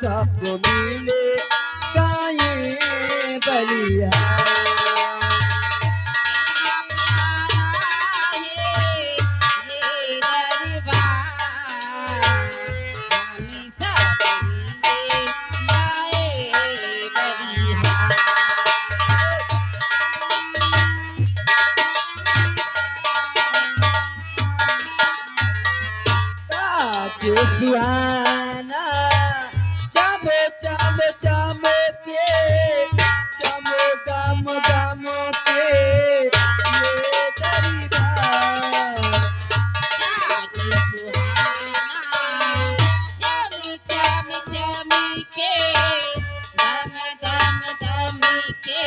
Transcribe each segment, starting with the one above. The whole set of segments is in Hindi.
सब मिले गाए बलिया। सुहाना चम चम चमके गम गम गम के ये दरबार। सुहाना चम चम चमके दम दम दम के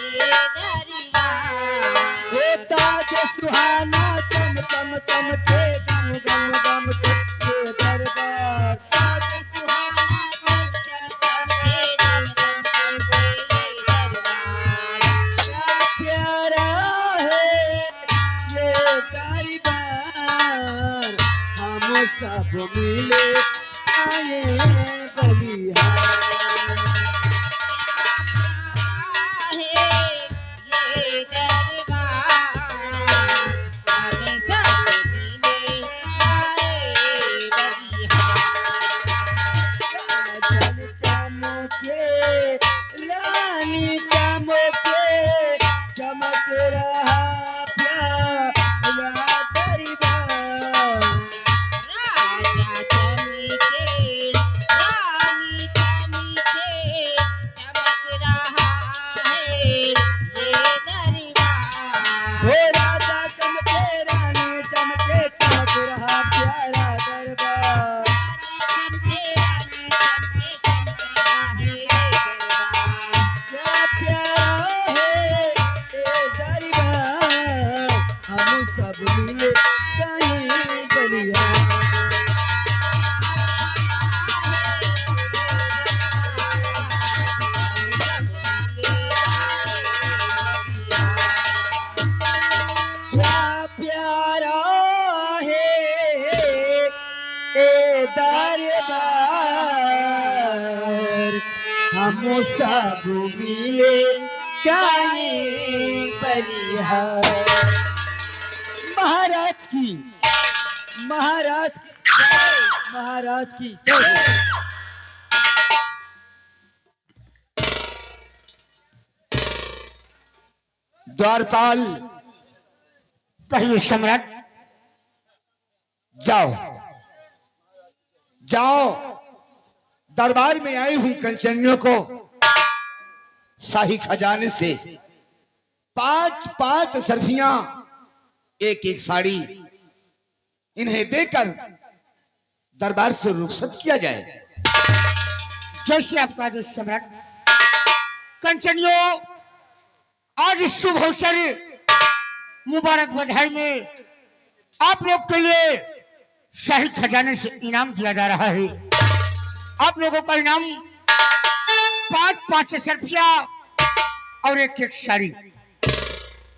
ये दरबार। होता के सुहाना चम चम चमके गम गम गम के ये दरबार। सुहाना चम चम चमके दम दम दम के ये दरबार। क्या प्यारा है ये दरबार, हम सब मिले आए बलिहार। ये दरबार हमें सब मिले आए बलिहार। राजन चमके रानी चमके चमक रहा प्यारा दरबार। राजा चमके रानी चमके चमक रहा है ये दरबार। हो राजा चमके रानी चमके चमक रहा प्यारा दरबार। चमके रानी चमके चमक रहा है ये दरबार। क्या प्यारा है ये दरबार, हम सब मिले गाए बलिहार। क्या प्यारा है ये दरबार, हम सब मिले गाए बलिहार। महाराज की महाराज महाराज की जय। द्वारपाल कहिए सम्राट। जाओ जाओ, दरबार में आई हुई कंचनियों को शाही खजाने से 5-5 सरफियां एक एक साड़ी इन्हें देकर दरबार से रुखसत किया जाए। जैसे आपका आदेश सम्राट। कंचनियों, आज इस शुभ अवसर मुबारक बधाई में आप लोग के लिए शाही खजाने से इनाम दिया जा रहा है। आप लोगों का इनाम 5-5 सरफिया और एक एक साड़ी।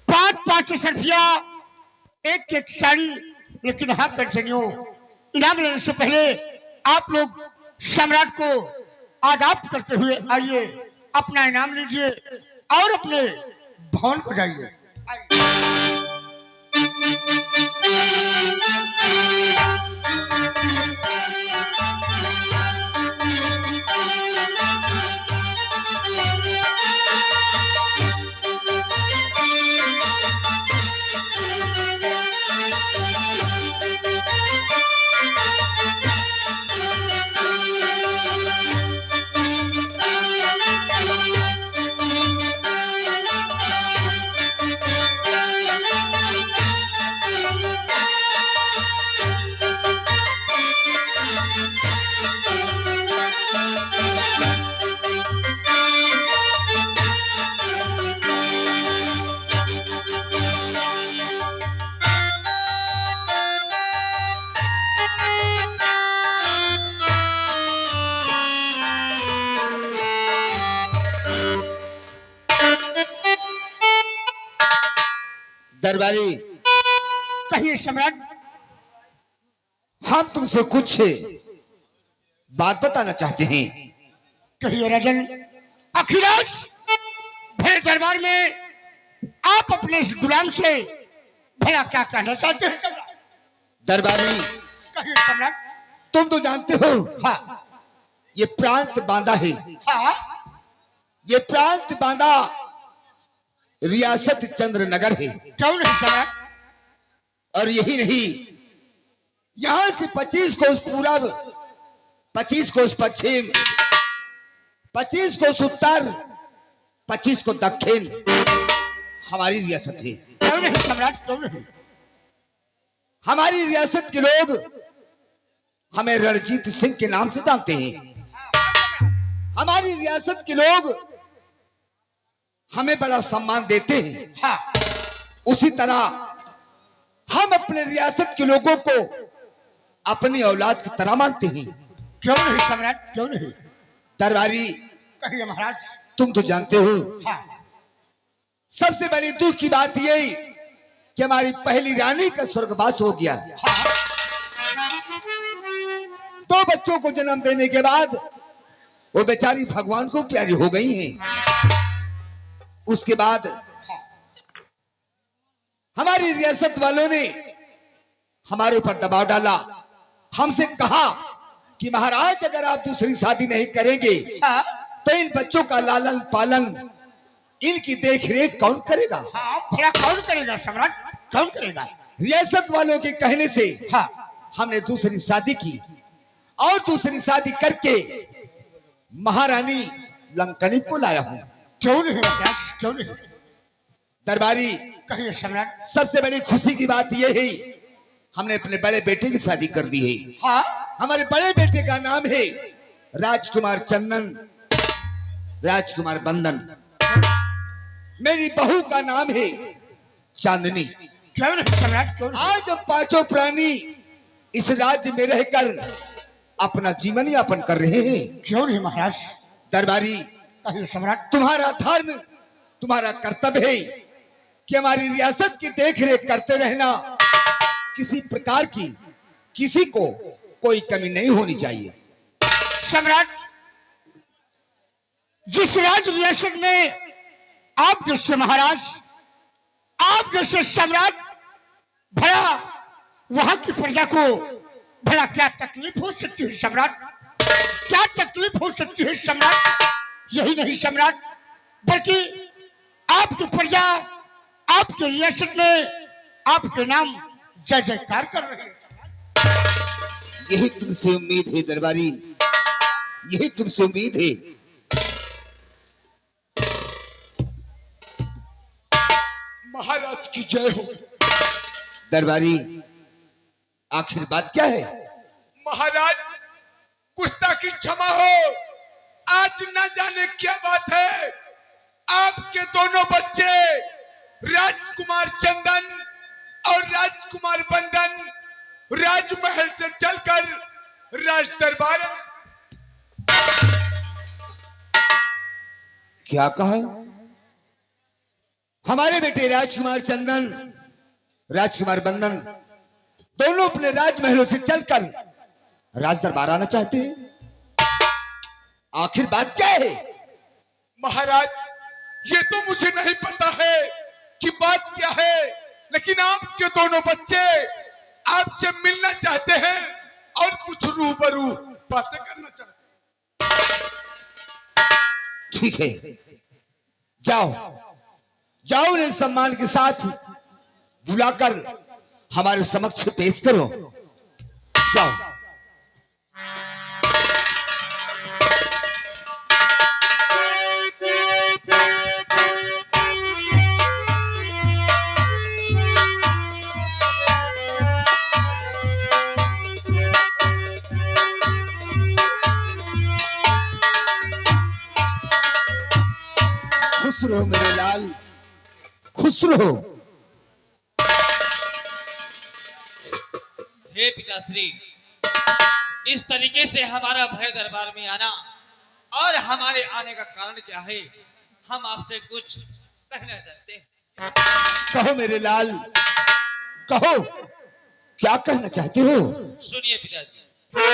5-5 सरफिया एक एक साड़ी। लेकिन हाँ कंचनियों, इनाम लेने से पहले आप लोग सम्राट को आदाब करते हुए आइए, अपना इनाम लीजिए और अपने भवन को जाइए। दरबारी, कहिए सम्राट। हम तुमसे कुछ बात बताना चाहते हैं। कहिए राजन। अखिलेश, भले दरबार में आप अपने इस गुलाम से भला क्या कहना चाहते हैं? दरबारी, कहिए सम्राट। तुम तो जानते हो हाँ ये प्रांत बांदा है। हाँ ये प्रांत बांदा रियासत चंद्रनगर है। क्यों नहीं सम्राट? और यही नहीं, यहां से 25 कोस पूरब, 25 कोस पश्चिम, 25 कोस उत्तर, 25 को दक्षिण हमारी रियासत है। क्यों नहीं सम्राट, क्यों नहीं? हमारी रियासत के लोग हमें रणजीत सिंह के नाम से जानते हैं। हमारी रियासत के लोग हमें बड़ा सम्मान देते हैं। हाँ उसी तरह हम अपने रियासत के लोगों को अपनी औलाद की तरह मानते हैं। क्यों नहीं सम्राट, क्यों नहीं? दरबारी, कहिए महाराज। तुम तो जानते हो हाँ सबसे बड़ी दुख की बात यही कि हमारी पहली रानी का स्वर्गवास हो गया। हाँ 2 बच्चों को जन्म देने के बाद वो बेचारी भगवान को प्यारी हो गई हैं। उसके बाद हमारी रियासत वालों ने हमारे ऊपर दबाव डाला, हमसे कहा कि महाराज अगर आप दूसरी शादी नहीं करेंगे हाँ तो इन बच्चों का लालन पालन, इनकी देखरेख कौन करेगा? हाँ भला कौन करेगा सम्राट, कौन करेगा? रियासत वालों के कहने से हाँ हमने दूसरी शादी की और दूसरी शादी करके महारानी लंकनी को लाया हूं। क्यों नहीं महाराज, क्यों नहीं? दरबारी, कहिए सम्राट। सबसे बड़ी खुशी की बात यह है हमने अपने बड़े बेटे की शादी कर दी है। हाँ हमारे बड़े बेटे का नाम है राजकुमार चंदन, राजकुमार बंदन। मेरी बहू का नाम है चांदनी। क्यों नहीं सम्राट, क्यों नहीं? आज हम 5 प्राणी इस राज्य में रहकर अपना जीवन यापन कर रहे हैं। क्यों नहीं महाराज? दरबारी, कहिए सम्राट। तुम्हारा धर्म, तुम्हारा कर्तव्य है कि हमारी रियासत की देखरेख करते रहना। किसी प्रकार की किसी को कोई कमी नहीं होनी चाहिए। सम्राट, जिस राज्य रियासत में आप जैसे महाराज, आप जैसे सम्राट, भला वहां की प्रजा को भला क्या तकलीफ हो सकती है सम्राट? क्या तकलीफ हो सकती है सम्राट? यही नहीं सम्राट, बल्कि आपकी प्रजा आपके रियासत में आपके नाम जय जयकार कर रहे हैं। यही तुमसे उम्मीद है दरबारी, यही तुमसे उम्मीद है। महाराज की जय हो। दरबारी, आखिर बात क्या है? महाराज, गुस्ताखी क्षमा हो। आज न जाने क्या बात है, आपके दोनों बच्चे राजकुमार चंदन और राजकुमार बंदन राजमहल से चलकर राज दरबार। क्या कहा? हमारे बेटे राजकुमार चंदन, राजकुमार बंदन दोनों अपने राजमहलों से चलकर राज दरबार आना चाहते हैं। आखिर बात क्या है? महाराज, ये तो मुझे नहीं पता है कि बात क्या है, लेकिन आपके दोनों बच्चे आपसे मिलना चाहते हैं और कुछ रूबरू बातें करना चाहते हैं। ठीक है, जाओ जाओ, उन्हें सम्मान के साथ बुलाकर हमारे समक्ष पेश करो। जाओ। खुश रहो मेरे लाल, खुश रहो। हे पिताश्री, इस तरीके से हमारा भय दरबार में आना और हमारे आने का कारण क्या है, हम आपसे कुछ कहना चाहते हैं। कहो मेरे लाल, कहो, क्या कहना चाहते हो? सुनिए पिताजी, चरणे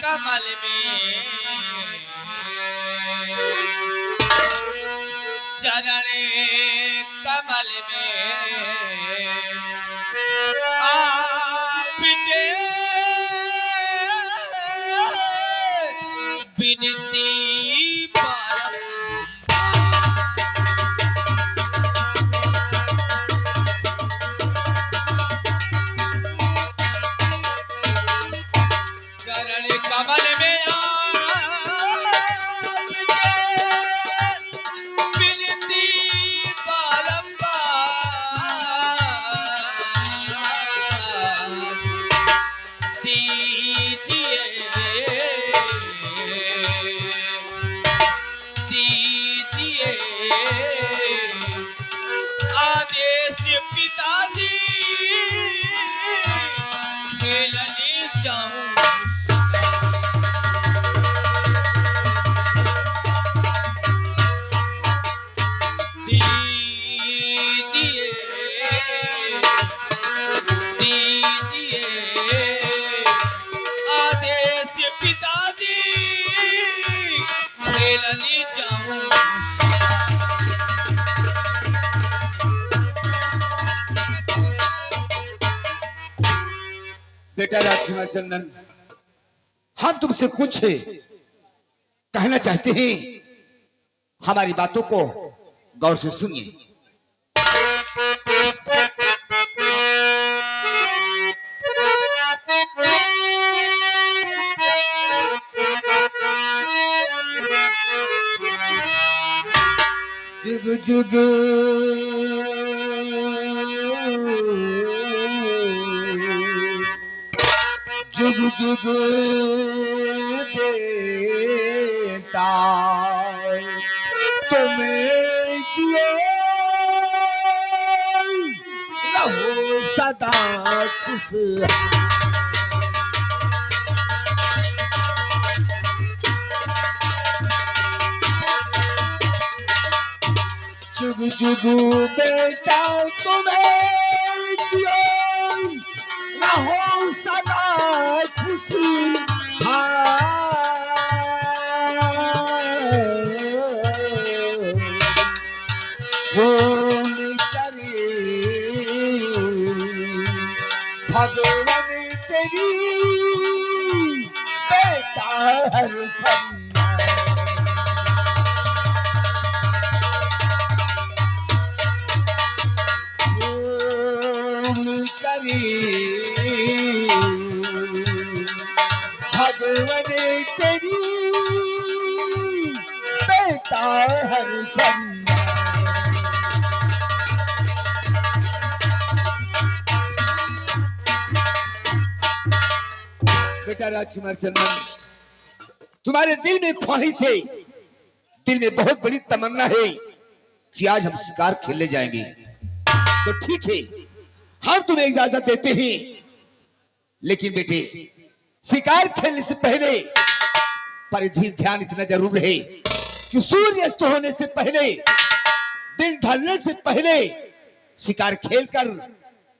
कमल में, चरणे कमल में आपने विनती चरण कमल में आपके विनती बारंबार दीजिए, दीजिए आदेश पिताजी, खेलने जाऊं दीजिए, दीजिए आदेश पिताजी, खेलने जाऊं बेटा राजकुमार चंदन, हम तुमसे कुछ कहना चाहते हैं, हमारी बातों को गौर से सुनिए। जुग जुग जुग जुग बेटा तुम्हें जियो रहो सदा खुश। जुग जुग बेटा तुम्हें जियो रहो सदा खुशी। फूल करे भगवान तेरी बेटा हर फरिया। भगवान तेरी बेटा हर फरिया। बेटा राजकुमार चंदन, तुम्हारे दिल में ख्वाहिश है, दिल में बहुत बड़ी तमन्ना है कि आज हम शिकार खेलने जाएंगे। तो ठीक है, हम तुम्हें इजाजत देते हैं, लेकिन बेटे शिकार खेलने से पहले परिधि ध्यान इतना जरूर है कि सूर्य अस्त होने से पहले, दिन ढलने से पहले शिकार खेलकर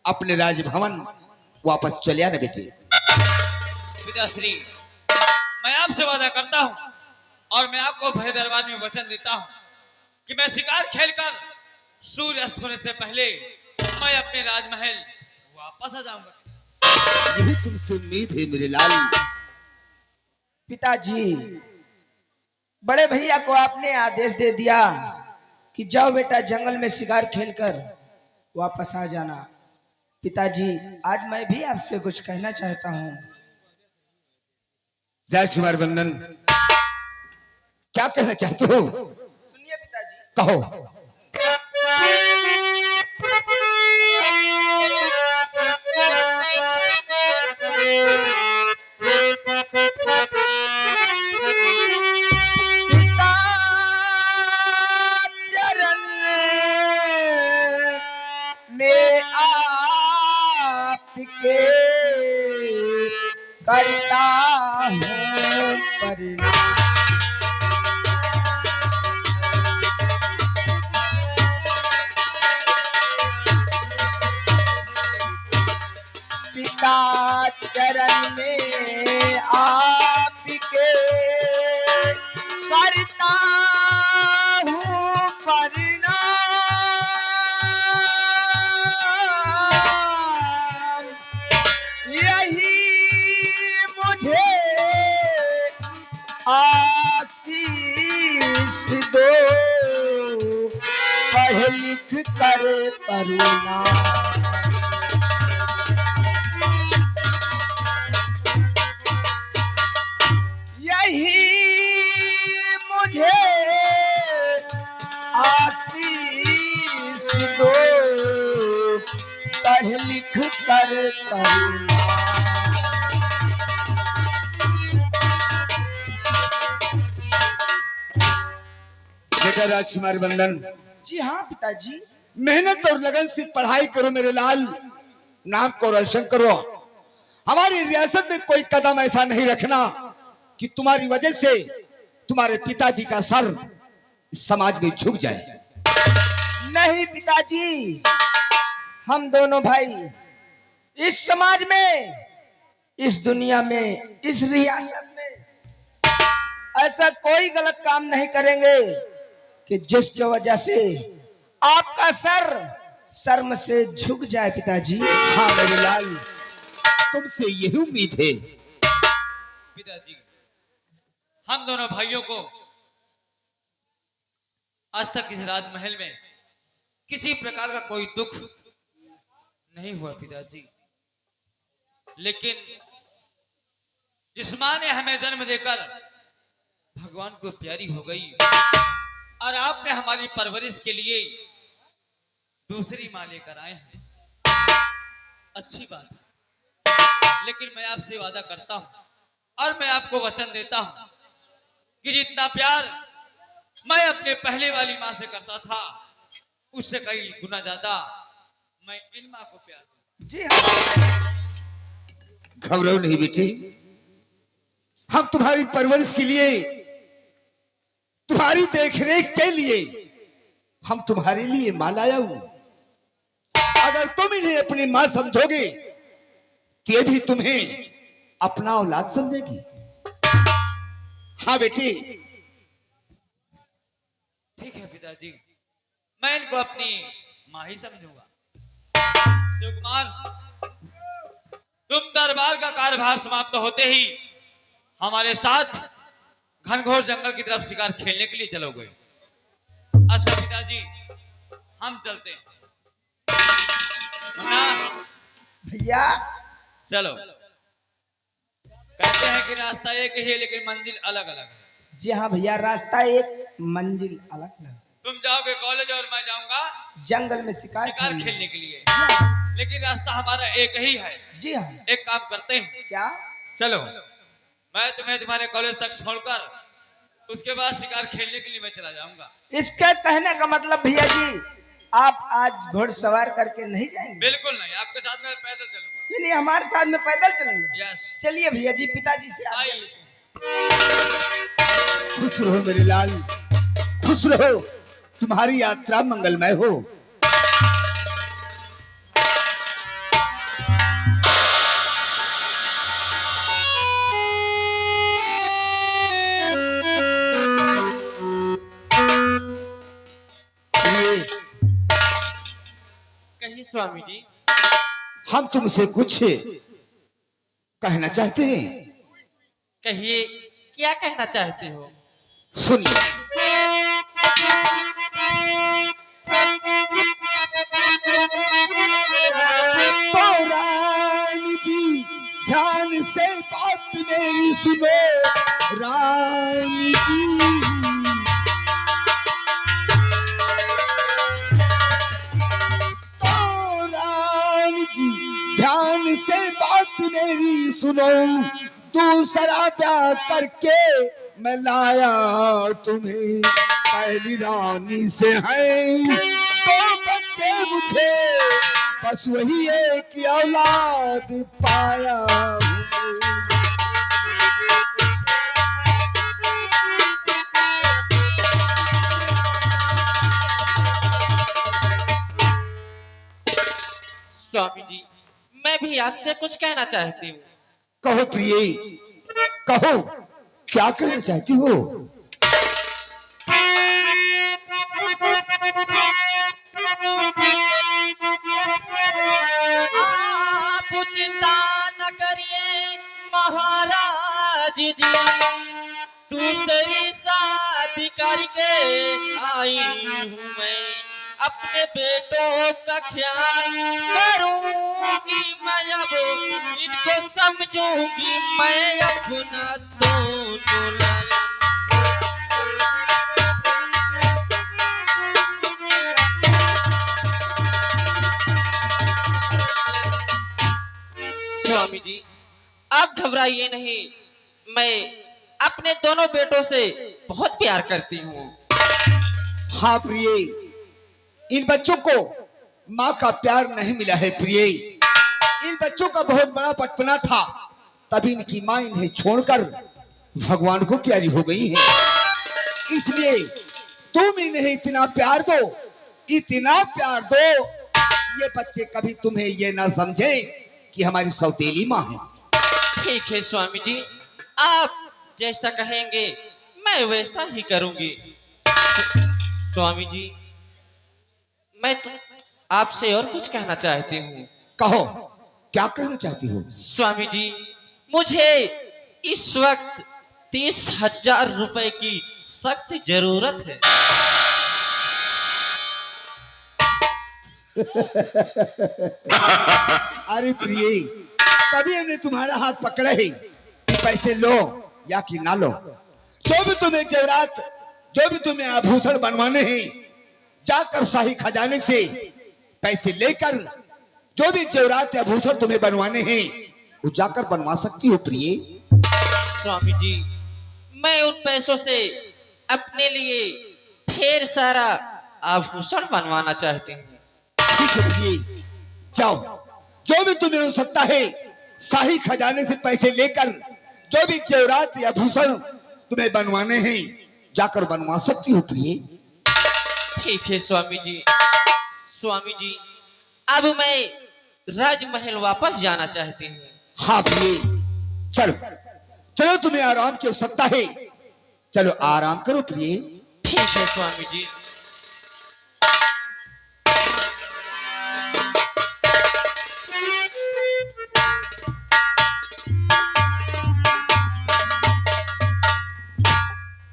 अपने राजभवन वापस चले आना बेटे। पिताश्री, मैं आपसे वादा करता हूं और मैं आपको भय दरबार में वचन देता हूं कि मैं शिकार खेलकर सूर्य अस्त होने से पहले मैं अपने राजमहल वापस आ जाऊंगा। यही तुमसे उम्मीद है मेरे लाल। पिताजी, बड़े भैया को आपने आदेश दे दिया कि जाओ बेटा जंगल में शिकार खेलकर वापस आ जाना। पिताजी, आज मैं भी आपसे कुछ कहना चाहता हूँ। राजकुमार बंदन, क्या कहना चाहते हो? सुनिए पिताजी। कहो। पिता चरण में आपके करता हूँ प्रणाम। चरण में आपके करता हूँ प्रणाम। यही मुझे आशीष दो, पढ़ लिख कर करुणा। यही मुझे आशीष दो, पढ़ लिख कर करुणा। बेटा राजकुमार बंदन, जी हाँ पिताजी। मेहनत और लगन से पढ़ाई करो मेरे लाल, नाम को रोशन करो। हमारी रियासत में कोई कदम ऐसा नहीं रखना कि तुम्हारी वजह से तुम्हारे पिताजी का सर इस समाज में झुक जाए। नहीं पिताजी, हम दोनों भाई इस समाज में, इस दुनिया में, इस रियासत में ऐसा कोई गलत काम नहीं करेंगे कि जिसकी वजह से आपका सर शर्म से झुक जाए पिताजी। हाँ मेरे लाल, तुमसे यही उम्मीद है। पिताजी, हम दोनों भाइयों को आज तक इस राजमहल में किसी प्रकार का कोई दुख नहीं हुआ पिताजी, लेकिन जिस मां ने हमें जन्म देकर भगवान को प्यारी हो गई और आपने हमारी परवरिश के लिए दूसरी मां लेकर आए हैं, अच्छी बात है। लेकिन मैं आपसे वादा करता हूं और मैं आपको वचन देता हूं कि जितना प्यार मैं अपने पहले वाली मां से करता था, उससे कई गुना ज्यादा मैं इन मां को प्यार दूंगा। जी हाँ। घबराओ नहीं बेटे, हम तुम्हारी परवरिश के लिए, तुम्हारी देखरेख के लिए हम तुम्हारे लिए मां लाया हूं। अगर तुम इन्हें अपनी मां समझोगे तो ये भी तुम्हें अपना औलाद समझेगी। हाँ बेटी। ठीक है पिताजी, मैं इनको अपनी मां ही समझूंगा। शिवकुमार, तुम दरबार का कार्यभार समाप्त होते ही हमारे साथ घनघोर जंगल की तरफ शिकार खेलने के लिए चलोगे। अच्छा पिताजी, हम चलते हैं। मुन्ना, भैया चलो। कहते हैं कि रास्ता एक ही है लेकिन मंजिल अलग अलग है। जी हाँ भैया, रास्ता एक मंजिल अलग है। तुम जाओगे कॉलेज और मैं जाऊंगा जंगल में शिकार खेलने के लिए, जी हाँ। लेकिन रास्ता हमारा एक ही है। जी हाँ। एक काम करते हैं, क्या? चलो मैं तुम्हें तुम्हारे कॉलेज तक छोड़कर उसके बाद शिकार खेलने के लिए मैं चला जाऊंगा। इसके कहने का मतलब भैया जी, आप आज घुड़सवार करके नहीं जाएंगे? बिल्कुल नहीं, आपके साथ मैं पैदल चलूंगा। ये नहीं, हमारे साथ में पैदल चलेंगे। यस, चलिए भैया जी, पिताजी से आज्ञा आइए। लेते हैं। खुश रहो मेरे लाल, खुश रहो, तुम्हारी यात्रा मंगलमय हो। कहिए स्वामी जी। हम तुमसे कुछ कहना चाहते हैं। कहिए, क्या कहना चाहते हो? सुनिए। तो रानी जी ध्यान से बात मेरी सुनो, रानी जी। तो रानी जी ध्यान से बात मेरी सुनो, दूसरा ब्याह करके मैं लाया तुम्हें, पहली रानी से हैं दो बच्चे मुझे, बस वही एक औलाद पाया हूँ। स्वामी जी, मैं भी आपसे कुछ कहना चाहती हूँ। कहो प्रिय, कहो क्या कहना चाहती हो? आप चिंता न करिए महाराज जी, दूसरी शादी करके आई हूँ मैं, अपने बेटों का ख्याल करूंगी मैं, अब इनको समझूंगी मैं अपना दोनों लाया। स्वामी जी आप घबराइए नहीं, मैं अपने दोनों बेटों से बहुत प्यार करती हूँ। हाँ प्रिय, इन बच्चों को माँ का प्यार नहीं मिला है प्रिय। इन बच्चों का बहुत बड़ा बचपना था, तभी इनकी माँ इन्हें छोड़कर भगवान को प्यारी हो गई है। इसलिए तुम इन्हें इतना प्यार दो, इतना प्यार दो, ये बच्चे कभी तुम्हें ये ना समझे कि हमारी सौतेली माँ है। ठीक है स्वामी जी, आप जैसा कहेंगे मैं वैसा ही करूंगी। स्वामी जी मैं तो आपसे और कुछ कहना चाहती हूँ। कहो क्या कहना चाहती हो? स्वामी जी मुझे इस वक्त 30,000 रुपए की सख्त जरूरत है। अरे प्रिय, कभी हमने तुम्हारा हाथ पकड़ा है कि पैसे लो या कि ना लो। जो भी तुम्हें जेवरात, जो भी तुम्हें आभूषण बनवाने हैं, जाकर शाही खजाने से पैसे लेकर जो भी जेवरात या आभूषण तुम्हें बनवाने हैं वो जाकर बनवा सकती हो प्रिय। स्वामी जी मैं उन पैसों से अपने लिए ढेर सारा आभूषण बनवाना चाहती हूँ। ठीक है प्रिय, जाओ, जो भी तुम्हें हो सकता है शाही खजाने से पैसे लेकर जो भी जेवरात या आभूषण तुम्हें बनवाने हैं जाकर बनवा सकती हो प्रिय। ठीक है स्वामी जी। स्वामी जी अब मैं राजमहल वापस जाना चाहती हूँ। हाँ प्रिय, चलो चलो, तुम्हें आराम की आवश्यकता है, चलो आराम करो प्रिय। ठीक है स्वामी जी।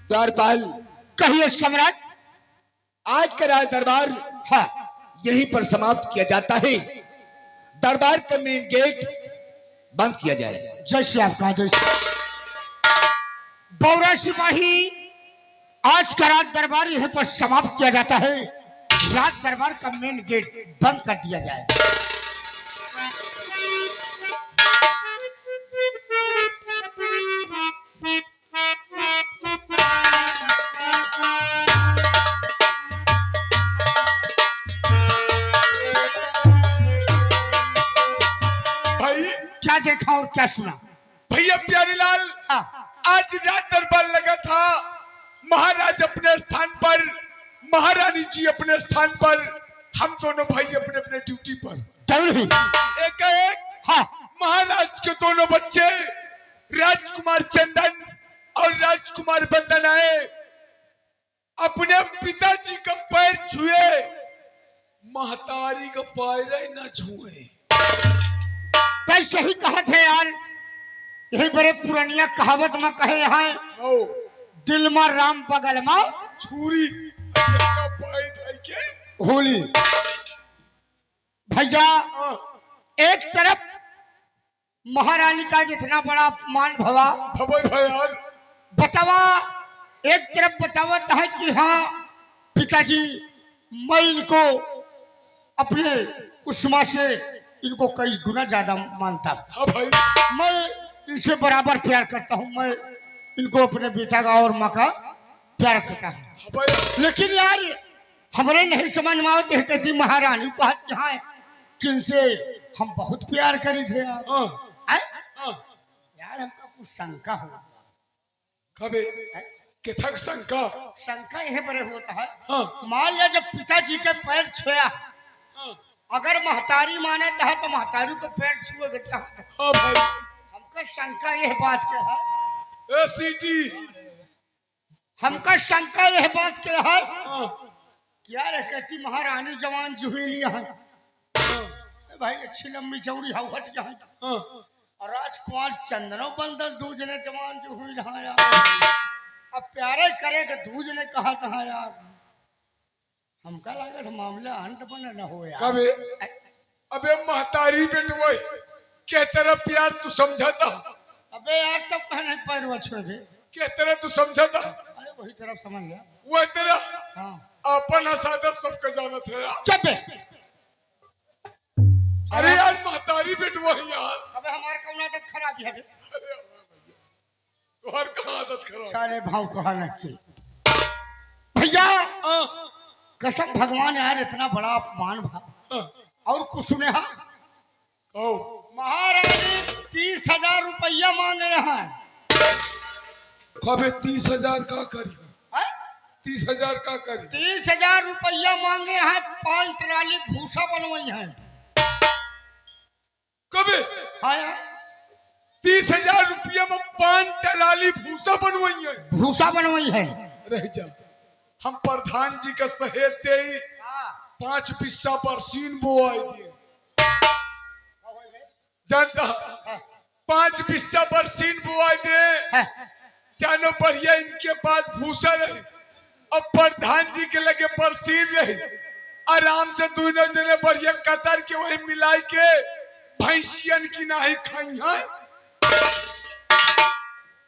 द्वारपाल, कहिए सम्राट। आज का राज दरबार हाँ यहीं पर समाप्त किया जाता है। दरबार का मेन गेट बंद किया जाए। जैसे आपका आदेश। बौरा सिपाही, आज का रात दरबार यहीं पर समाप्त किया जाता है। रात दरबार का मेन गेट बंद कर दिया जाए। भाई क्या देखा और क्या सुना? भैया प्यारीलाल, हाँ आज रात दरबार लगा था। महाराज अपने स्थान पर, महारानी जी अपने स्थान पर, हम दोनों भाई अपने अपने ड्यूटी पर। क्यों नहीं? एक एक हाँ महाराज के दोनों बच्चे राजकुमार चंदन और राजकुमार बंदन आए, अपने पिताजी का पैर छुए, महतारी का पैर ही न छुए। कैसे ही कहा थे यार, यही बड़े पुरानिया कहावत में कहे हैं, आओ दिल में राम बगल में छुरी का पैर धइ के होली। भैया एक तरफ महारानी का जितना बड़ा मान भवा भबै भयार बतावा, एक तरफ बतावत है कि हाँ पिताजी मैं इनको अपने उस्मा से इनको कई गुना ज्यादा मानता हूं। हाँ भाई, मैं इनसे बराबर प्यार करता हूँ। मैं इनको अपने बेटा का और माँ का प्यार करता हूँ। हाँ भाई, लेकिन यार हमरे नहीं समझ में आवत है कहती महारानी कहती हाँ किनसे हम बहुत प्यार करी थे यार। हाँ आय? हाँ यार हमका कुछ शंका हो। कबे केथक शंका। शंका यह बड़े होता है, हाँ मान लिया जब पिताजी के पैर छुआ, हाँ अगर महतारी माने है तो महतारी को पैर छुए चाहता। हाँ भाई, हम हमका शंका यह बात के है, ए सीटी हमका शंका यह बात के है हाँ, क्या रे कहती महारानी जवान जुहीली है ए भाई अच्छी लंबी चौड़ी हाउ हट गया है हाँ, और राजकुमार चंदनो बंदर दूजने जवान जो हुई रहा यार अब प्यारे करे कि दूजने कहा था यार हमका लागत मामला अंत बने न हो यार कबे अबे महतारी बेटवाई के तरह प्यार तू समझाता अबे यार तब कहने पैर बछे थे के तरह तू समझाता अरे वही तरफ समझ लिया वो तेरा हाँ अपन हसादा सबका जानत है यार। चुप है। अरे यार महतारी बेटवाई यार अबे हमार कौन आदत खराब है बे? तुहार कहाँ आदत खराब सारे भाव कहा न की भैया हाँ, कसम भगवान यार इतना बड़ा अपमान भा हाँ, और कुछ सुने हाँ कहो महारानी 30,000 रुपया मांगे हैं कबे 30,000 का करी हैं? 30,000 का करी 30,000 रुपया मांगे हैं 5 ट्राली भूसा बनवाई हैं कबे हाँ यार 30,000 रुपया में 5 टराली भूसा बनवाई है। भूसा बनवाई है रह जा हम प्रधान जी का सहेज दे 5 पिस्सा बरसीन बोआई दिए जानता 5 पिस्सा बरसीन बोआई दे हैं? जानो बढ़िया इनके पास भूसा रही अब प्रधान जी के लगे बरसीन रही आराम से दोनों जने बढ़िया कतर के वही मिलाई के भैंसियन की नाही खाई है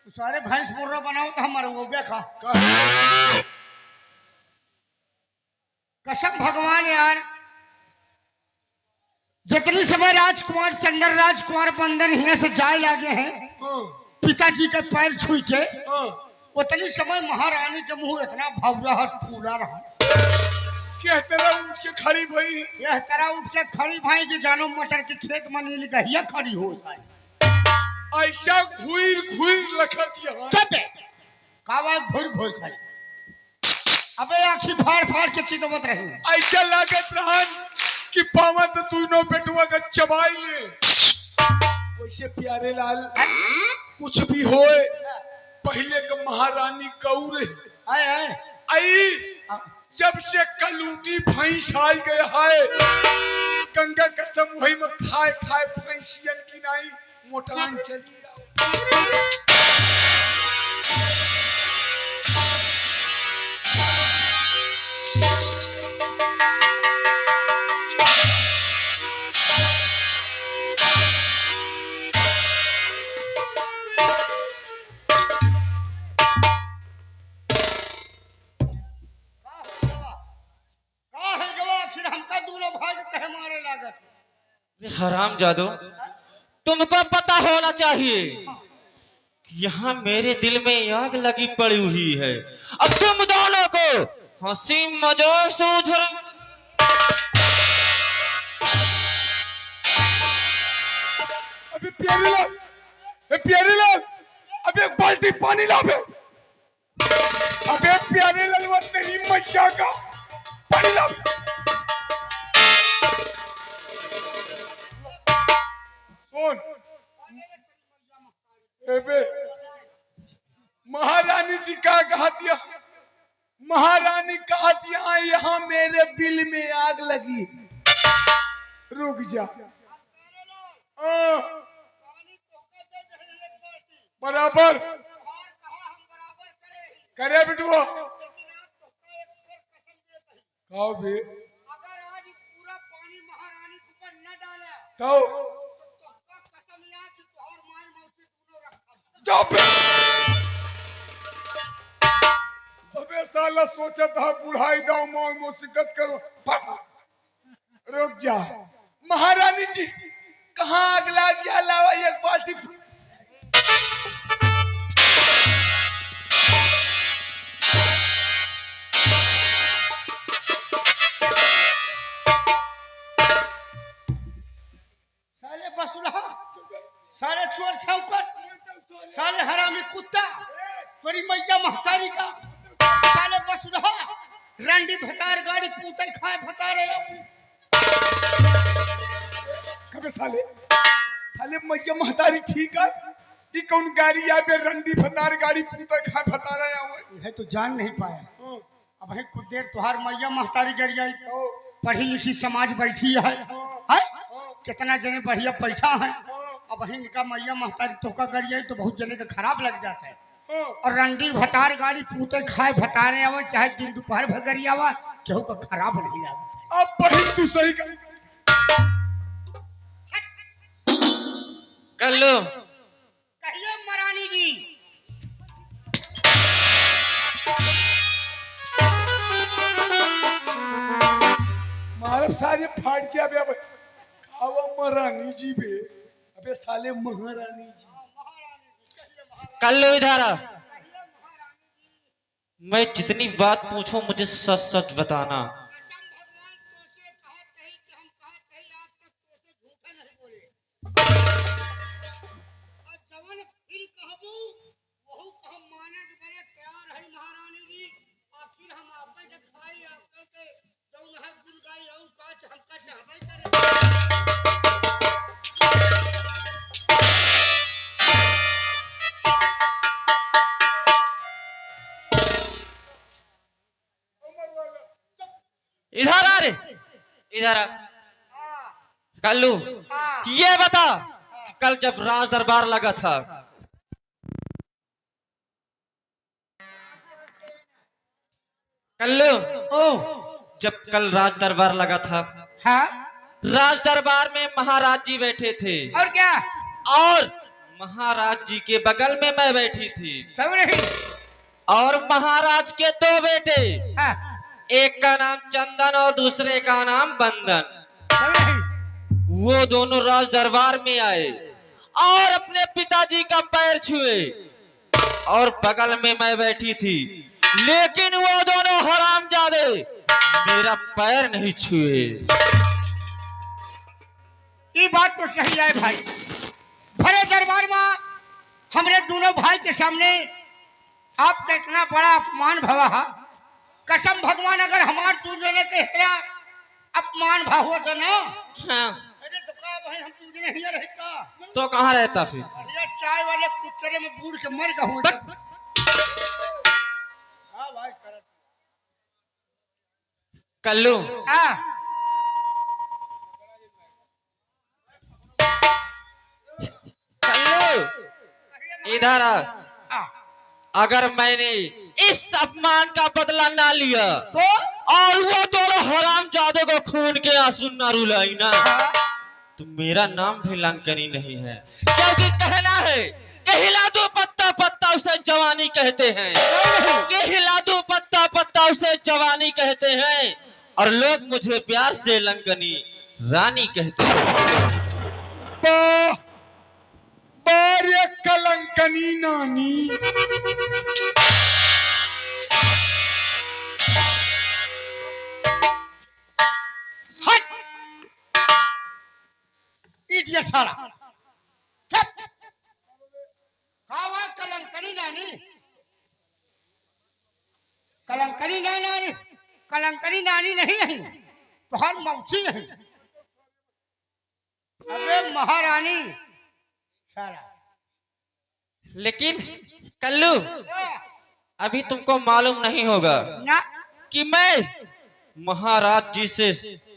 तो सारे भैंस मुर्रा बनाओ तो हमारे वो बेखा कसम भगवान यार जितनी समय राजकुमार चंद्र राजकुमार बंदन यहाँ से जाए लागे हैं पिताजी के पैर छुई के उतनी समय महारानी के मुंह इतना भवरा फूला रहा क्या तरह उठ के खड़ी भई यह तरह उठ के खड़ी भाई की जानो मटर के खेत में नीली गहिया खड़ी हो जाए ऐसा घुर घुर रखत यहाँ चुप है कावा घुर घुर खड़ी अबे आँखी फाड़ फाड़ के चितवत रही ऐसा लागत रहन कि पावा तो दोनों बेटुआ का चबाई ले वैसे प्यारे लाल कुछ भी होए पहले का महारानी कऊ रही आए आए आई जब से कलूटी भैंस आई गए है गंगा कसम वही में खाए खाए भैंसियन की नहीं मोटान चली हराम जादू तुमको पता होना चाहिए कि यहाँ मेरे दिल में आग लगी पड़ी हुई है अब तुम दोनों को हंसी मजाक से उधर अबे प्यारे लाल अबे एक बाल्टी पानी ला बे अबे प्यारे लाल वो तेरी मैया का पानी ला सुन एबे महारानी जी का कहा दिया महारानी कहा दिया यहाँ मेरे बिल में आग लगी रुक जा बराबर करे बिटुआ कहो भी अगर आज पूरा पानी महारानी के ऊपर न डाले तो कसम या कि तोहर माय मौसी दोनों रखा चुप अबे साला सोचा था बुढ़ाई दाऊ मौत मुसीबत करो बस रुक जा महारानी जी कहाँ आग लग गया लावा एक बाल्टी साले बसुलहा साले चोर छौकट साले हरामी कुत्ता तोरी मैया महतारी का साले बसुलहा रंडी भतार गाड़ी पूते खाए भतारे कबे साले साले मैया महतारी ठीक है ये कौन गाड़ी आवे रंडी फतार गाड़ी पूता खा फतारा आवे यह तो जान नहीं पाया। अब है कुछ देर तुहार मैया महतारी गर आई, पढ़ी लिखी समाज बैठी है, कितना जने बढ़िया पैसा है। अब है इनका मैया महतारी तोका गर आई तो बहुत जने का खराब लग जाता है। और रंडी भतार गाड़ी पूते खाए भतारे आवे, चाहे दिन दोपहर भगरी आवा, केहू का खराब नहीं लगता। अब बहन तू सही कल्लू कहिए महारानी जी। मारब सारे फाट जाबे अब खावा महारानी जी बे अबे साले महारानी जी। कल्लू इधर आ। मैं जितनी बात पूछूं मुझे सच सच बताना। इधर आ रे, इधर आ। कल्लू ये बता, कल जब राज दरबार लगा था, कल्लू जब कल राज दरबार लगा था, हाँ राज दरबार में महाराज जी बैठे थे और क्या, और महाराज जी के बगल में मैं बैठी थी, सब रही। और महाराज के दो बेटे, हाँ एक का नाम चंदन और दूसरे का नाम बंदन, सब रही। वो दोनों राज दरबार में आए और अपने पिताजी का पैर छुए, और बगल में मैं बैठी थी, लेकिन वो दोनों हरामजादे मेरा पैर नहीं छुए। ये बात तो सही है भाई। भरे दरबार में हमरे दोनों भाई के सामने आपका इतना बड़ा अपमान भवा है। कसम भगवान अगर हमार तू जने के इतना अपमान भाव हो तो ना, हाँ। अरे तो का भाई हम तू जने हिया रहता तो कहाँ रहता फिर? ये चाय वाले कुत्ते में बूढ़ के मर गए। हां भाई कर कल्लू हां कल्लू इधर आ। अगर मैंने इस अपमान का बदला ना लिया तो और वो दोनों हरामजादों को खून के आंसू न रुलाई ना, तो मेरा नाम भी लंकनी नहीं है, क्योंकि कहना है कि हिला दो पत्ता पत्ता उसे जवानी कहते हैं, कि हिला दो पत्ता पत्ता उसे जवानी कहते हैं, और लोग मुझे प्यार से लंकनी रानी कहते हैं। बारे कलंकनी नानी इडियट साला। हाँ कलंकनी नानी, कलंकनी नानी, कलंकनी नानी नहीं नहीं, बहुत मौसी नहीं। अबे महारानी साला। लेकिन कल्लू अभी तुमको मालूम नहीं होगा ना कि मैं महाराज जी से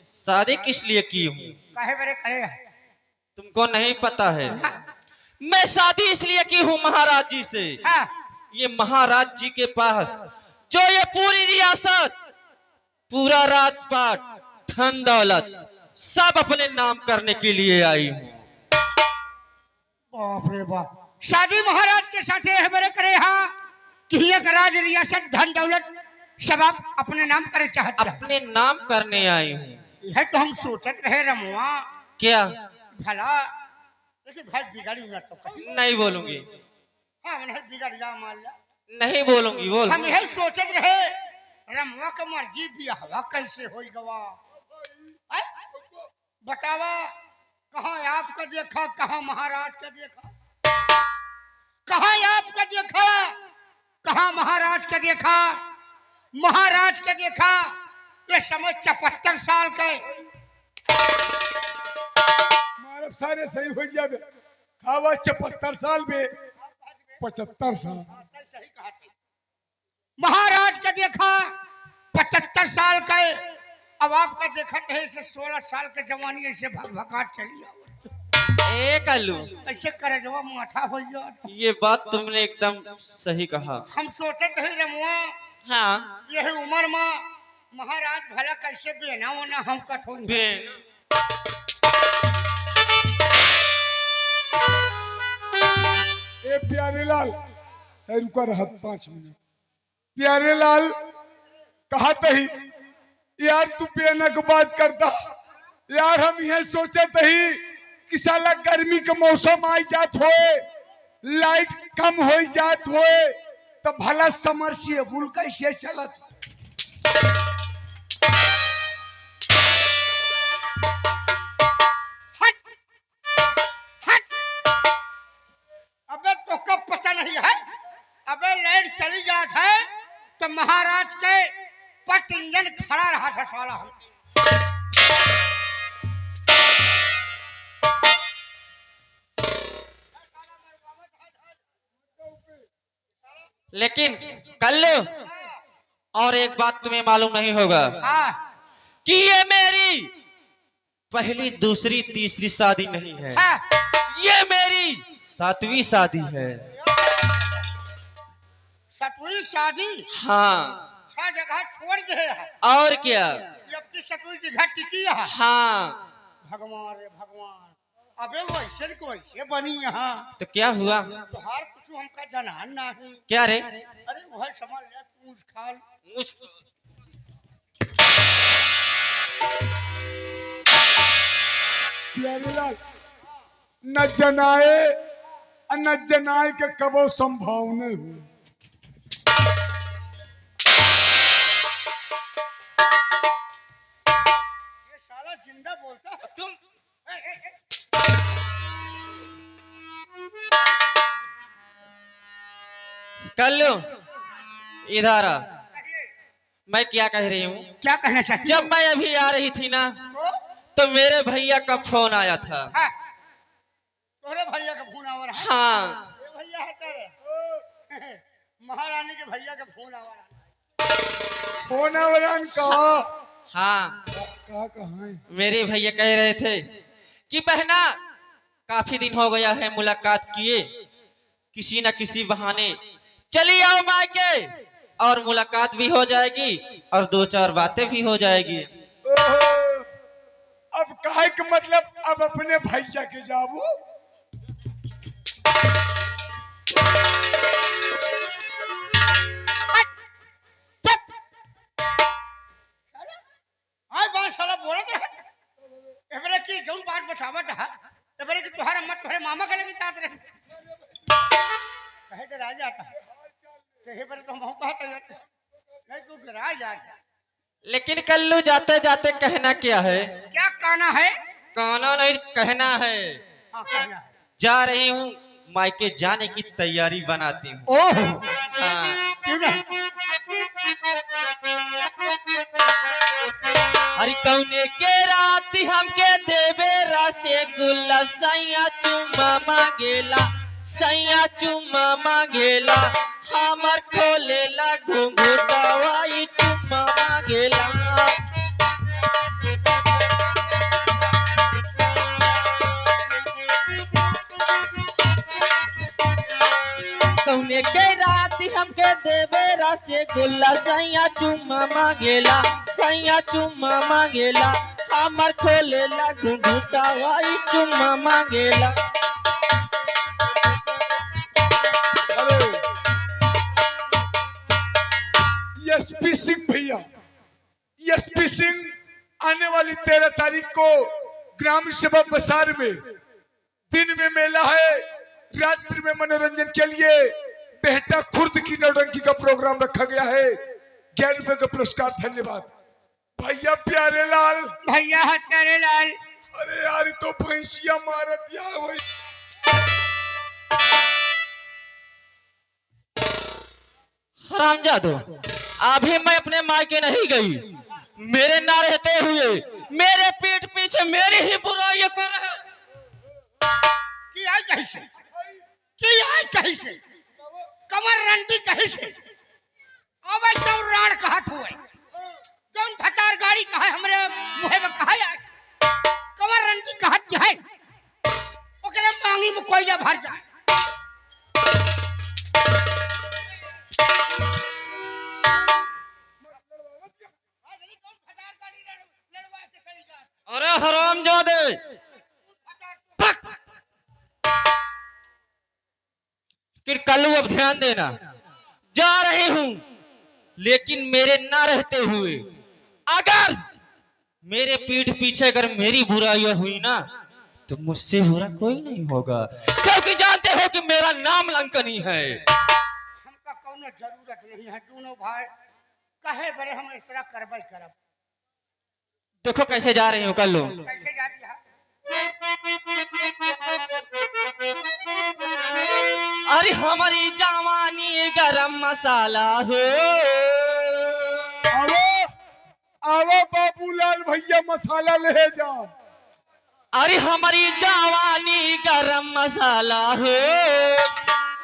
शादी किस लिए की हूँ। काहे बरे करे तुमको नहीं पता है? मैं शादी इसलिए की हूँ महाराज जी से। हाँ ये महाराज जी के पास जो ये पूरी रियासत, पूरा राजपाट, धन दौलत सब अपने नाम करने के लिए आई हूँ। बाप रे बाप। शादी महाराज के साथ है बरे करे हाँ कि एक राज रियासत धन दौलत सब आप अपने नाम करे चाहते हैं। अपने नाम करने आई हूँ। यह तो हम सोचत रहे रमुआ क्या? भला, लेकिन भाई बिगाड़ी ना तो कहीं। नहीं बोलूंगी। हाँ नहीं बिगड़ जा मान ला। नहीं बोलूंगी। बोल। हम यही सोचत रहे रमुआ का मर्जी भी हवा कैसे हो गवा। बतावा कहाँ आपका देखा, कहाँ महाराज का देखा, कहाँ आपका देखा, कहाँ महाराज का देखा, महाराज का देखा। ये समय 74 साल के मारब सारे सही हो जाबे खावा 74 साल में 75 साल। सही कहा था। महाराज का देखा 75 साल का, अब आपका देखा है इसे 16 साल के जवानी ऐसे भगभगाट चली आओ, ए कल्लू, ऐसे करे जवा माथा हो गया। ये बात तुमने एकदम सही कहा। हम सोचे थे रमुआ हाँ यही उम्र में महाराज भला कैसे बेना होना हम कठोर बेन, ए प्यारे लाल, रुका रहा 5 मिनट। प्यारे लाल कहा तही यार, तू बेना की बात करता यार। हम यह सोचे तही कि साला गर्मी के मौसम आई जात होए, लाइट कम हो जात होए, तो भला समरसिबल कैसे चलत। अबे तो कब पता नहीं है, अबे लाइट चली जात है तो महाराज के पट इंजन खड़ा रहा था साला। लेकिन कल्लू, और एक बात तुम्हें मालूम नहीं होगा हाँ कि ये मेरी पहली, दूसरी, तीसरी शादी नहीं है, हाँ ये मेरी 7वीं शादी है। 7वीं शादी। हाँ 6 जगह छोड़ दे है। और क्या। ये अपनी 7वीं जगह टिकी है। हाँ भगवान रे भगवान, अबे वैसे को वैसे बनी यहाँ, तो क्या हुआ। तोहार कुछ हमका जनान नहीं। क्या रे। अरे वह समझ ले पूछ खाल। मुझ प्यारे लाल न जनाए और न जनाए के कबो संभावना हुई। ये साला जिंदा बोलता है। तुम ए, ए, ए। कल्लू इधर आ। कहिए, मैं क्या कह रही हूँ, क्या कहना चाहती जब मैं अभी आ रही थी ना, हो? तो मेरे भैया का फोन आया था। हाँ, तोहरे भैया का फोन आवा रहा। हाँ ये भैया है तेरे महारानी के भैया का फोन आवा रहा। फोन आवरान कहा हाँ, कहाँ है। मेरे भैया कह रहे थे कि बहना काफी दिन हो गया है मुलाकात किए, किसी न किसी बहाने चली आओ मायके, और मुलाकात भी हो जाएगी और 2-4 बातें भी हो जाएगी। ओहो, अब काहे के मतलब अब अपने भैया के जाबू। आज बात साला बोलत रहा। एबरे की जौन बात बतावत है, एबरे की तुहारा मत तुहरे मामा के लगे तात रहे। कहे के राजा आता है, कहे पर तो हम कहते हैं नहीं तू के राजा आता। लेकिन कल्लू जाते जाते कहना क्या है। क्या कहना है? कहना नहीं, कहना है। हाँ कहना है। जा रही हूँ मायके जाने की तैयारी बनाती हूँ। ओह हाँ। क्यों नहीं? अरे कौने के रात हमके देवे रसे गुल्ला, सैया चुम्मा मांगेला, सैया चुम्मा मांगेला, हमर खोलेला घुंघुटवा ई चुम्मा मांगेला। कौने के रात हमके देवे रसे गुल्ला, सैया चुम्मा मांगेला, सैया चुम्मा मांगेला, हमर खोलेला घुंघुटवा ई चुम्मा मांगेला। अरे एसपी सिंह भैया, एसपी सिंह आने वाली 13 तारीख को ग्राम सभा बसार में दिन में मेला है, रात्रि में मनोरंजन के लिए बेहटा खुर्द की नौटंकी का प्रोग्राम रखा गया है। 11 रुपए का पुरस्कार। धन्यवाद भैया। प्यारे लाल भैया है तेरे लाल। अरे यार ये तो भैंसिया मार दिया भाई। हरामजादो, अभी मैं अपने मायके नहीं गई, मेरे ना रहते हुए मेरे पीठ पीछे मेरी ही बुराई कर रहे। की आई कैसे? की आई कैसे? कमर रंडी कहे से अब जौन राण कहत हुए जौन फटार गाड़ी कहे हमरे मुहे में कहा यार कमर रंडी कहत है ओकरे मांगी में कोयला भर जाए अरे हरामजादे, फिर कल्लू अब ध्यान देना, जा रही हूं लेकिन मेरे ना रहते हुए अगर मेरे पीठ पीछे अगर मेरी बुराइयां हुई ना तो मुझसे बुरा कोई नहीं होगा, क्योंकि जानते हो कि मेरा नाम लंकनी है। हमका कौनो जरूरत नहीं है दोनों भाई कहे बड़े हम इस तरह करबई करब। देखो कैसे जा रही हूँ कल्लू। कैसे जाती है? अरे हमारी जवानी गरम मसाला हो, आओ आओ बाबूलाल भैया मसाला ले जाओ। अरे हमारी जवानी गरम मसाला हो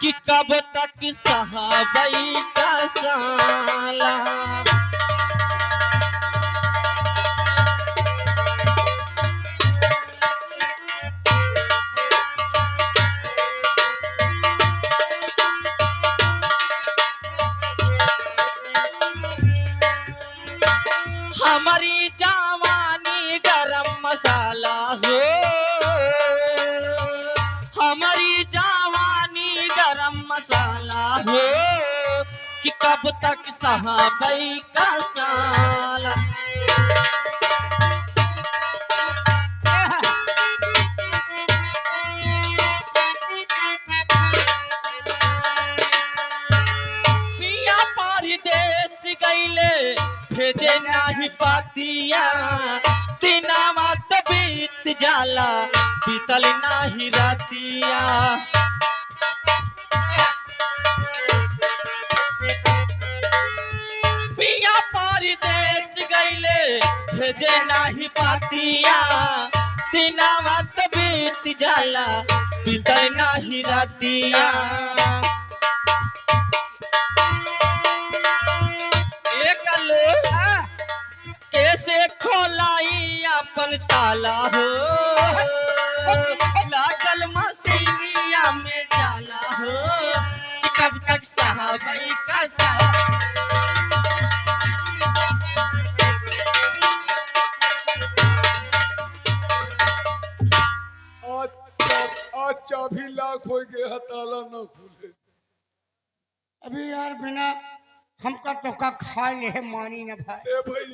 कि कब तक सहाबई का साला। हमारी जवानी गरम मसाला हो, हमारी जवानी गरम मसाला हो कि कब तक सहाबई का साला। पिया परदेस गईले भेजे नाही पातिया, दिनावा तो बीत जाला बीतल नाही रातिया। पिया परदेस गईले भेजे नाही पातिया, दिनावा तो बीत जाला बीतल नाही रातिया। कैसे खोलाई अपन ताला हो, लागल मसीनिया में जाला हो कि कब तक सहाबई का साला। आज चाबी लाख हो गया ताला न खुले। अभी यार बिना हमका तो का खा ले है मानी न भाई। ए भाई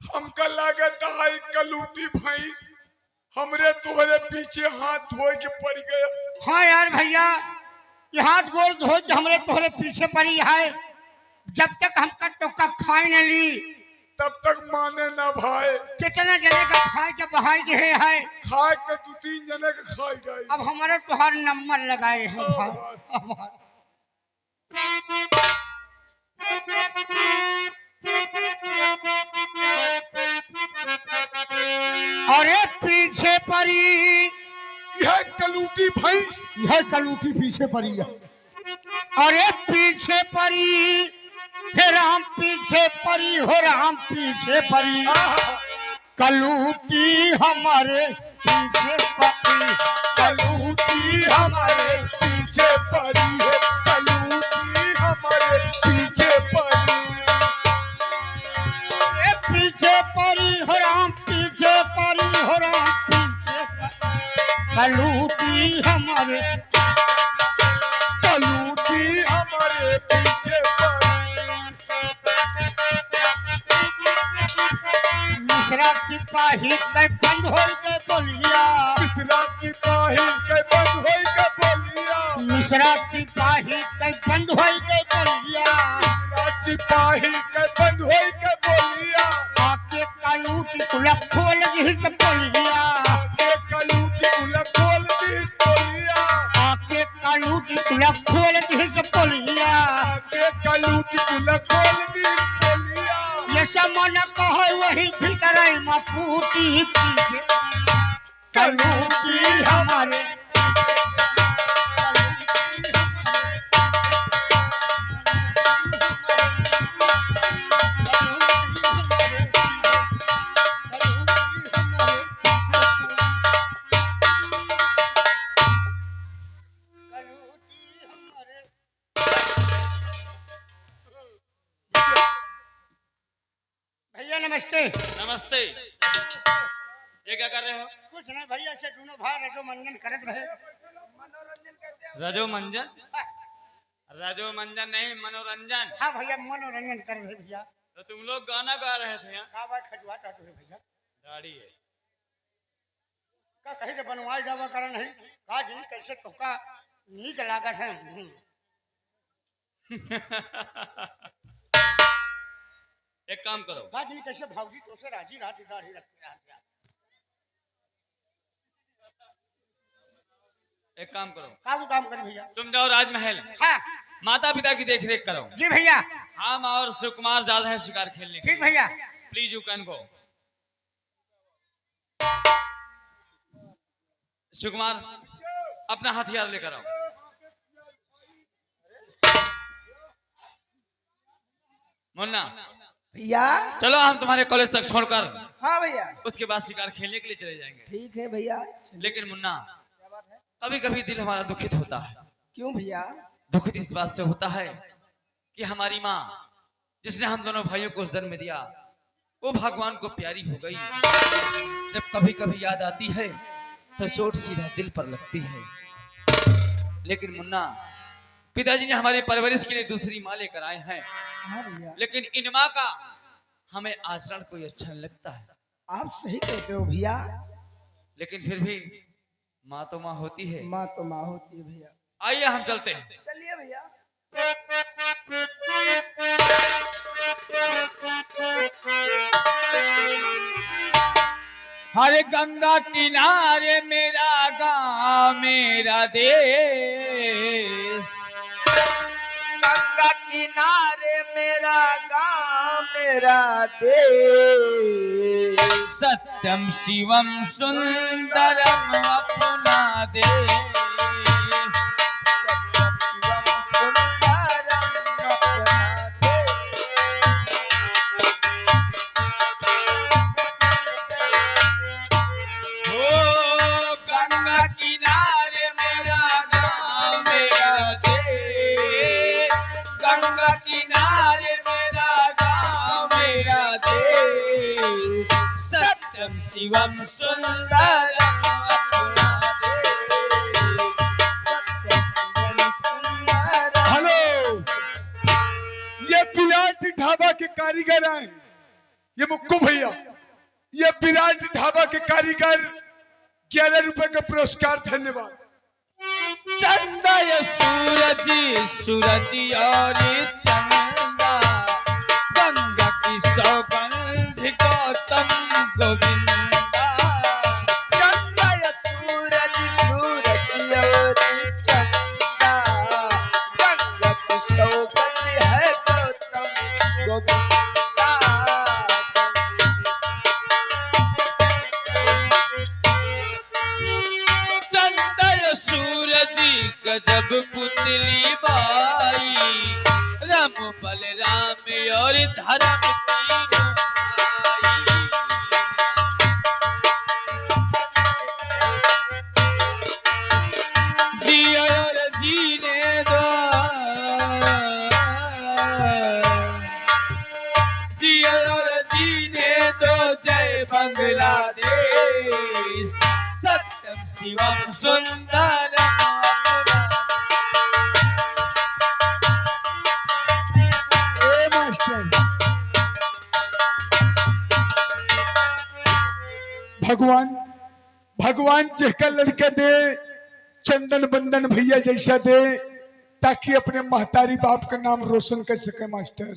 हमका लागत है कलूटी भैंस हमरे तोहरे पीछे हाथ धोए के पड़ गया। हाँ यार भैया ये हाथ गोल धो के हमरे तोहरे पीछे पड़ी है, जब तक हमका तो का खाए न ली तब तक माने ना भाई। कितना जने का खाए के बहाई दे है, खाए के तू 3 जने के खाई जाए। अब हमारे तोहार नंबर लगाए हैं भाई। अरे पीछे पड़ी यह कलूटी भैंस, यह कलूटी पीछे पड़ी है। अरे पीछे पड़ी हे राम पीछे पड़ी हो राम पीछे पड़ी, कलूटी हमारे पीछे पड़ी, कलूटी हमारे पीछे पड़ी है, कलूटी हमारे पीछे पड़ी। पीछे पड़ी हो राम पीछे पड़ी हो राम पीछे कलूटी हमारे, कलूटी हमारे पीछे पड़ी। मिश्रा सिपाही के बंद हो गए बोलिया, मिश्रा सिपाही के बंद हो गए बोलिया, मिश्रा सिपाही के बंद हो गए बोलिया, मिश्रा सिपाही के बंद हो गए बोलिया। आके कलूटी खुला खोल दी सब बोलिया, आके कलूटी खुला खोल दी बोलिया, आके कलूटी खुला खोल दी सब बोलिया। आके कलूटी खुला खोल दी बोलिया। ये समन कहे वही भीतर मपूटी पीछे कलूटी हमारे, कलूटी हमारे। नमस्ते। ये क्या कर रहे हो? कुछ नहीं भैया, ऐसे दोनों भाई रजो मंजन करत रहे। रजो मंजन? रजो मंजन नहीं, मनोरंजन। हाँ भैया, मनोरंजन कर रहे भैया। तो तुम लोग गाना गा रहे थे यहाँ? का बात खजवा टाटू है भैया। दाढ़ी है। का कहीं से बनवाई जावा करा नहीं का जी, कैसे टोका नीक लागत है। एक काम करो, का जी कैसे भाऊजी तो से राजी रात दाढ़ी रखते रह गया। एक काम करो, का वो काम कर भैया। तुम जाओ राजमहल, हाँ माता पिता की देखरेख करो। जी भैया। हम और सुकुमार ज्यादा है शिकार खेलने के ठीक भैया। Please you can go. Sukumar अपना हथियार लेकर आओ। मुन्ना भैया। चलो, हम तुम्हारे कॉलेज तक छोड़कर हाँ भैया। उसके बाद शिकार खेलने के लिए चले जाएंगे। ठीक है भैया। लेकिन मुन्ना, कभी कभी दिल हमारा दुखित होता है। क्यों भैया? दुखित इस बात से होता है कि हमारी माँ, जिसने हम दोनों भाइयों को जन्म दिया, वो भगवान को प्यारी हो गई। जब कभी कभी याद आती है तो चोट सीधा दिल पर लगती है। लेकिन मुन्ना, पिताजी ने हमारी परवरिश के लिए दूसरी माँ लेकर आए हैं। हाँ भैया। लेकिन इन माँ का हमें आचरण कोई अच्छा नहीं लगता है। आप सही कहते हो भैया। लेकिन फिर भी माँ तो माँ होती है। माँ तो माँ होती है भैया। आइए हम चलते हैं। चलिए भैया। हरे गंगा किनारे मेरा गाँव मेरा देश, गंगा किनारे मेरा गांव मेरा देश, सत्यम शिवम सुंदरम अपना देश। सत्यम शिवम सुंदरम अपना देश। ओ गंगा किनारे मेरा गाँव मेरा देश, गंगा किनारे मेरा गाँव मेरा देश, सत्यम शिवम सुंदरम अपना देश। हेलो, ये विराट ढाबा के कारीगर हैं। ये मुक्कू भैया, ये विराट ढाबा के कारीगर 11 रुपए का पुरस्कार। धन्यवाद। चंदा या सूरज, सूरज और चंदा, गंगा की सौगंध गौतम गोविंदा। चंदा या सूरज, सूरज और चंदा, गंगा की सौगंध है गौतम गोविंदा। चंदा या सूरज गजब पुतली बाई, राम बलराम और धर्म तीनों भाई। जिया और जीने दो, जिया और जीने दो, जय बांग्लादेश, सत्यम शिवम सुंदरम। ए मास्टर, भगवान भगवान चेहका लड़का दे, चंदन बंदन भैया जैसा दे, ताकि अपने महतारी बाप का नाम रोशन कर सके मास्टर।